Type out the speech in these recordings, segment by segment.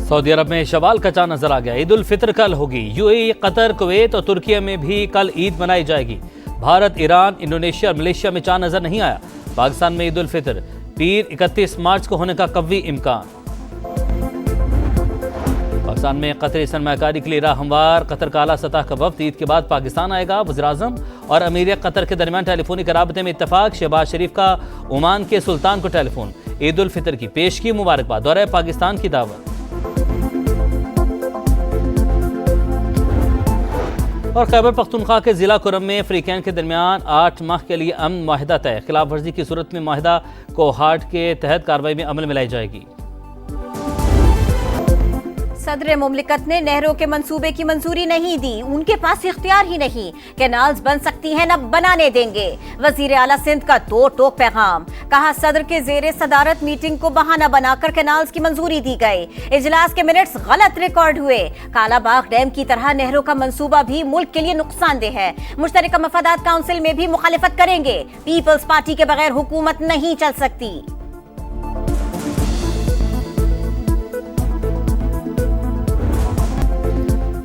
Saudi अरब में शवाल का चांद नजर आ गया। ईद उल फित्र कल होगी। यूएई, कतर, कुवैत और तुर्की में भी कल ईद मनाई जाएगी। भारत, ईरान, इंडोनेशिया और मलेशिया में चांद नजर नहीं आया। पाकिस्तान में ईद उल फित्र पीर 31 मार्च को होने का कवी इम्कान। पाकिस्तान में कतरी सरमाकारी के लिए राह हमवार। कतर का आला सतह का वफ्द ईद के बाद पाकिस्तान आएगा। वज़ीर-ए-आज़म और अमीर कतर के दरमियान टेलीफोनिक राबते में इत्तफाक। शहबाज शरीफ का ओमान के सुल्तान को टेलीफोन। ईद उल फित्र की पेश की मुबारकबाद। दौरे पाकिस्तान की दावत। और खैबर पख्तूनख्वा के जिला कुरम में अफ्रीकैन के दरमियान 8 माह के लिए अमन माहिदा तय। खिलाफ वर्जी की सूरत में माहिदा को हार्ट के तहत कार्रवाई में अमल में लाई जाएगी। सदर मुमलिकत ने नहरों के मंसूबे की मंजूरी नहीं दी। उनके पास इख्तियार ही नहीं। कैनाल्स बन सकती हैं, न बनाने देंगे। वजीर आला सिंध का दो टोक पैगाम। कहा सदर के जेरे सदारत मीटिंग को बहाना बनाकर कैनाल्स की मंजूरी दी गई। इजलास के मिनट्स गलत रिकॉर्ड हुए। कालाबाग डैम की तरह नहरों का मंसूबा भी मुल्क के लिए नुकसानदेह है। मुश्तरका मफादात काउंसिल में भी मुखालिफत करेंगे। पीपल्स पार्टी के बगैर हुकूमत नहीं चल सकती।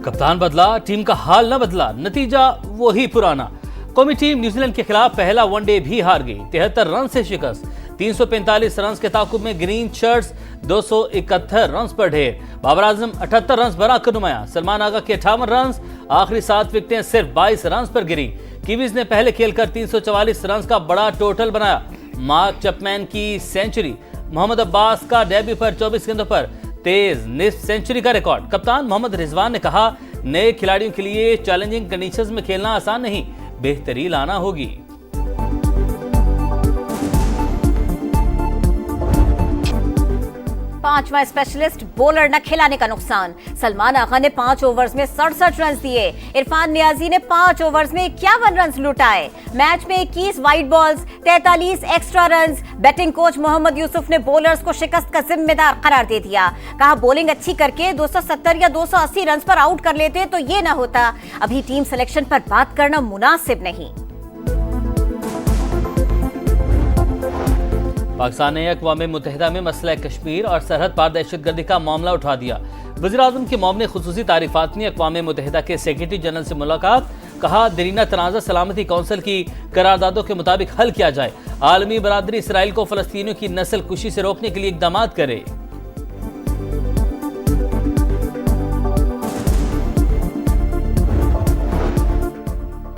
कप्तान बदला, टीम का हाल न बदला, नतीजा वही पुराना। कौमी टीम न्यूजीलैंड के खिलाफ पहला वनडे भी हार गई। 73 रन से शिकस्त। 345 रन के ताकुब में ग्रीन शर्ट्स 271 रन पर ढेर। बाबर आजम 78 रन बनाकर नुमाया। सलमान आगा के 58 रन। आखिरी 7 विकेटें सिर्फ 22 रन पर गिरी। कीवीज ने पहले खेलकर 344 रन का बड़ा टोटल बनाया। मार्क चैपमैन की सेंचुरी। मोहम्मद अब्बास का डेब्यू पर 24 गेंदों पर तेज निस्फ सेंचुरी का रिकॉर्ड। कप्तान मोहम्मद रिजवान ने कहा नए खिलाड़ियों के लिए चैलेंजिंग कंडीशंस में खेलना आसान नहीं, बेहतरी लाना होगी। पांचवा स्पेशलिस्ट बॉलर न खिलाने का नुकसान। सलमान आगा ने 5 ओवर्स में 67 रन दिए। इरफान नियाजी ने 5 ओवर्स में 51 रन लुटाए। मैच में 21 wide balls, 43 extra run. Batting coach Mohammad Yusuf ने बॉलर्स को शिकस्त का जिम्मेदार करार दे दिया। कहा बॉलिंग अच्छी करके 270 या 280 रन पर आउट कर लेते तो ये ना होता। अभी टीम सिलेक्शन पर बात करना मुनासिब नहीं। पाकिस्तान ने अक़वाम मुत्तहिदा में मसला कश्मीर और सरहद पार दहशतगर्दी का मामला उठा दिया। वज़ीर-ए-आज़म के मामले खुसूसी तारीफ़ात ने अक़वाम मुत्तहिदा के सेक्रेटरी जनरल से मुलाकात। कहा दरीना तनाज़ा सलामती कौंसिल की करारदादों के मुताबिक हल किया जाए। आलमी बरादरी इसराइल को फ़लस्तीनियों की नस्ल कुशी से रोकने के लिए इक़दाम करे।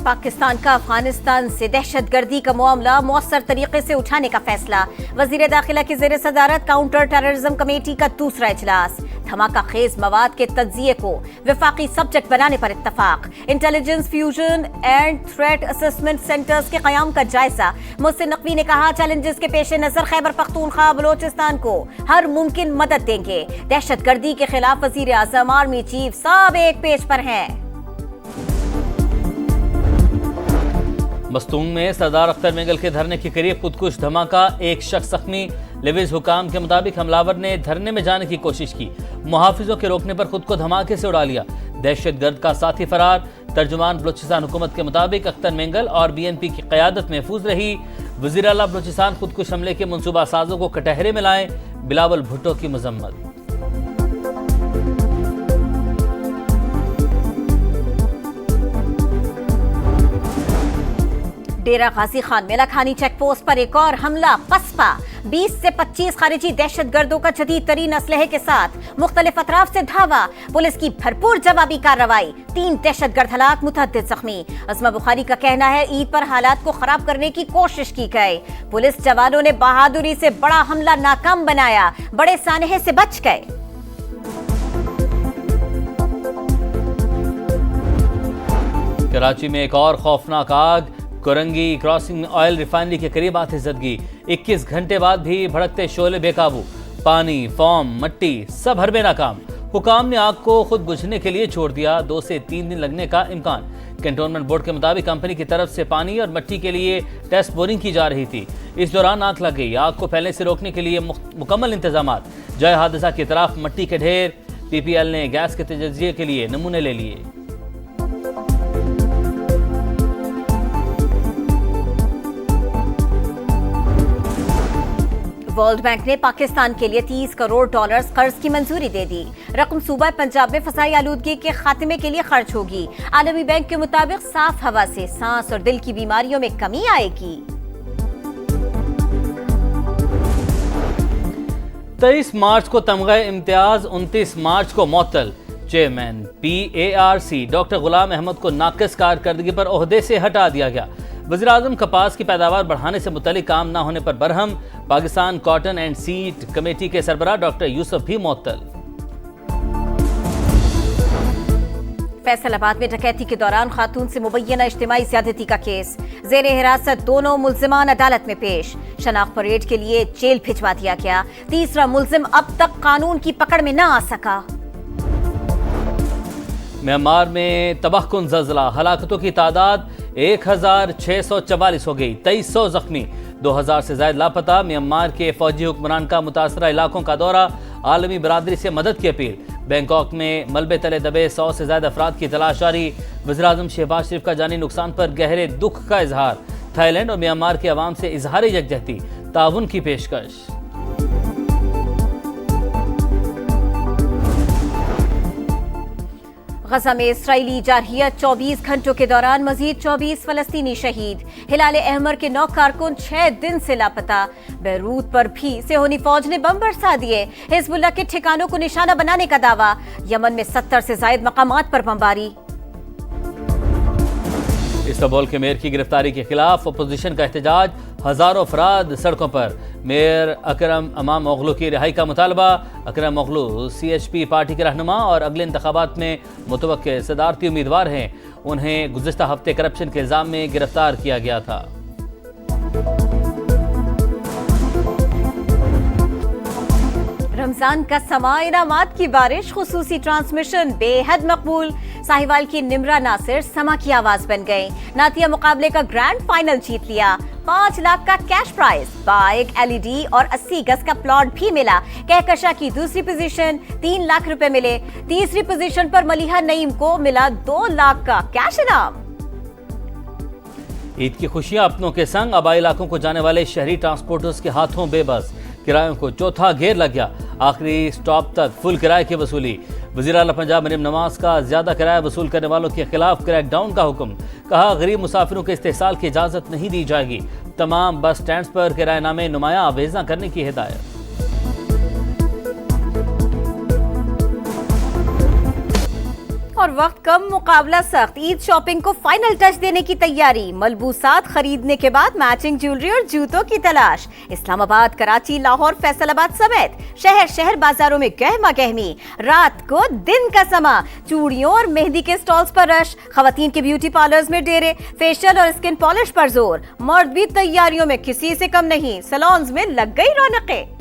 पाकिस्तान का अफगानिस्तान से दहशतगर्दी का मामला मौसर तरीके से उठाने का फैसला। वजीर दाखिला की ज़ेर सदारत काउंटर टेररिज्म कमेटी का दूसरा इजलास। धमाका खेज मवाद के तज्जिए को विफाकी सब्जेक्ट बनाने पर इत्तफाक। Intelligence fusion and threat assessment centres के क़याम का जायजा। मोहसिन नकवी ने कहा चैलेंजेस के पेश नजर खैबर पख्तूनख्वा बलोचिस्तान को हर मुमकिन मदद देंगे। दहशतगर्दी के खिलाफ वजीर आज़म, आर्मी चीफ सब एक पेज पर हैं। मस्तूंग में सरदार अख्तर मेंगल के धरने के करीब खुदकुश धमाका। एक शख्स जख्मी। लिविज हुकाम के मुताबिक हमलावर ने धरने में जाने की कोशिश की। मुहाफिजों के रोकने पर खुद को धमाके से उड़ा लिया। दहशतगर्द का साथी फरार। तर्जुमान बलूचिस्तान हुकूमत के मुताबिक अख्तर मेंगल और BNP की क़यादत महफूज रही। वज़ीर आला बलूचिस्तान खुदकुश हमले के मनसूबा साजों को कटहरे में लाए। बिलावल भुट्टो की मजम्मत। डेरा गाजी खान मेला खानी चेक पोस्ट पर एक और हमला कस्बा। 20 से 25 खारिजी दहशतगर्दों का जदीद तरीन असलहे के साथ मुख्तलिफ अतराफ से धावा। पुलिस की भरपूर जवाबी कार्रवाई। 3 दहशतगर्द हलाक, मुतअद्दिद जख्मी। अज़मा बुखारी का कहना है ईद पर हालात को खराब करने की कोशिश की गई। पुलिस जवानों ने बहादुरी से बड़ा हमला नाकाम बनाया। बड़े सानहे से बच गए। कराची में एक और खौफनाक आग। कोरंगी क्रॉसिंग में ऑयल रिफाइनरी के करीब आतिशबाजी। 21 घंटे बाद भी भड़कते शोले बेकाबू। पानी, फोम, मट्टी सब हरबे नाकाम। हुकाम ने आग को खुद बुझने के लिए छोड़ दिया। 2 से 3 दिन लगने का इम्कान। कैंटोनमेंट बोर्ड के मुताबिक कंपनी की तरफ से पानी और मट्टी के लिए टेस्ट बोरिंग की जा रही थी। इस दौरान आग लग गई। आग को फैलने से रोकने के लिए मुकम्मल इंतजाम। जय हादसा की तरफ मट्टी के ढेर। PPL ने गैस के तजज़िये के लिए नमूने ले लिए। वर्ल्ड बैंक ने पाकिस्तान के लिए 30 करोड़ डॉलर्स कर्ज की मंजूरी दे दी। रकम सूबा पंजाब में फसाई आलूदगी के खात्मे के लिए खर्च होगी। आलमी बैंक के मुताबिक साफ हवा से सांस और दिल की बीमारियों में कमी आएगी। 23 मार्च को तमगा इम्तियाज, 29 मार्च को मुअत्तल। Chairman PARC doctor Ghulam Ahmad को नाकिस कारकर्दगी पर ओहदे से हटा दिया गया। वज़ीर-ए-आज़म कपास की पैदावार बढ़ाने से मुतल्लिक काम न होने पर Barham. Pakistan cotton and seed committee के सरबराह डॉक्टर यूसुफ भी मुअत्तल। फैसलाबाद में डकैती के दौरान खातून से मुबैना इज्तिमाई ज़्यादती का केस। ज़ेरे हिरासत दोनों मुल्जिमान अदालत में पेश। शनाख्त परेड के लिए जेल भिजवा दिया गया। तीसरा मुल्जिम अब तक कानून की पकड़ में न आ सका। म्यांमार में तबाहकुन ज़ल्ज़ला, हलाकतों की तादाद 1644 हो गई, 2300 जख्मी, 2000 से ज्यादा लापता। म्यांमार के फौजी हुक्मरान का मुतासरा इलाकों का दौरा, आलमी बरादरी से मदद की अपील। बैंकॉक में मलबे तले दबे 100 से ज्यादा अफराद की तलाश जारी। वज़ीर-ए-आज़म शहबाज शरीफ का जानी नुकसान पर गहरे दुख का इजहार। थाईलैंड और म्यांमार के अवाम से इजहार यकजहती, ताउन की पेशकश। गजा में इसराइली जारहियत 24 घंटों के दौरान मजीद 24 फलस्तीनी शहीद। हिलाल अहमर के 9 कारकुन 6 दिन से लापता। बैरूत पर भी सेहोनी फौज ने बम बरसा दिए। हिजबुल्लाह के ठिकानों को निशाना बनाने का दावा। यमन में 70 से ज्यादा मकामात पर बमबारी। इस्तांबुल के मेयर की गिरफ्तारी के खिलाफ अपोजिशन का एहतजाज, हजारों अफराद सड़कों पर। मेयर अकरम अमाम ओगलू की रिहाई का मुतालबा। अकरम ओगलू CHP पार्टी के रहनुमा और अगले इंतखाबात में मुतवक्किल सदारती उम्मीदवार हैं। उन्हें गुज़िश्ता हफ्ते करप्शन के इल्जाम में गिरफ्तार किया गया था। रमजान का समा, इनामात की बारिश, खुसूसी ट्रांसमिशन बेहद मकबूल। साहिवाल की निम्रा नासिर समा की आवाज बन गई। नातिया मुकाबले का ग्रैंड फाइनल जीत लिया। 5 लाख का कैश प्राइज, बाइक, LED और 80 गज का प्लॉट भी मिला। कहकशा की दूसरी पोजीशन, 3 लाख रुपए मिले। तीसरी पोजीशन पर मलिहा नईम को मिला 2 लाख का कैश इनाम। ईद की खुशियां अपनों के संग, आबाई इलाकों को जाने वाले शहरी ट्रांसपोर्टर्स के हाथों बेबस। किरायों को चौथा घेर लग गया। आखिरी स्टॉप तक फुल किराए की वसूली। वज़ीर आला पंजाब मरीम नवाज का ज्यादा किराया वसूल करने वालों के खिलाफ क्रैकडाउन का हुक्म। कहा, गरीब मुसाफिरों के इस्तेहसाल की इजाजत नहीं दी जाएगी। तमाम बस स्टैंड पर किराएनामे नुमाया आवेजा करने की हिदायत। और वक्त कम, मुकाबला सख्त। ईद शॉपिंग को फाइनल टच देने की तैयारी। मलबूसात खरीदने के बाद मैचिंग ज्वेलरी और जूतों की तलाश। इस्लामाबाद, कराची, लाहौर, फैसलाबाद समेत शहर शहर बाजारों में गहमा गहमी। रात को दिन का समा, चूड़ियों और मेहंदी के स्टॉल्स पर रश। खवातीन के ब्यूटी पार्लर्स में डेरे, फेशियल और स्किन पॉलिश पर जोर। मर्द भी तैयारियों में किसी से कम नहीं। सैलून्स में लग गई रौनकें।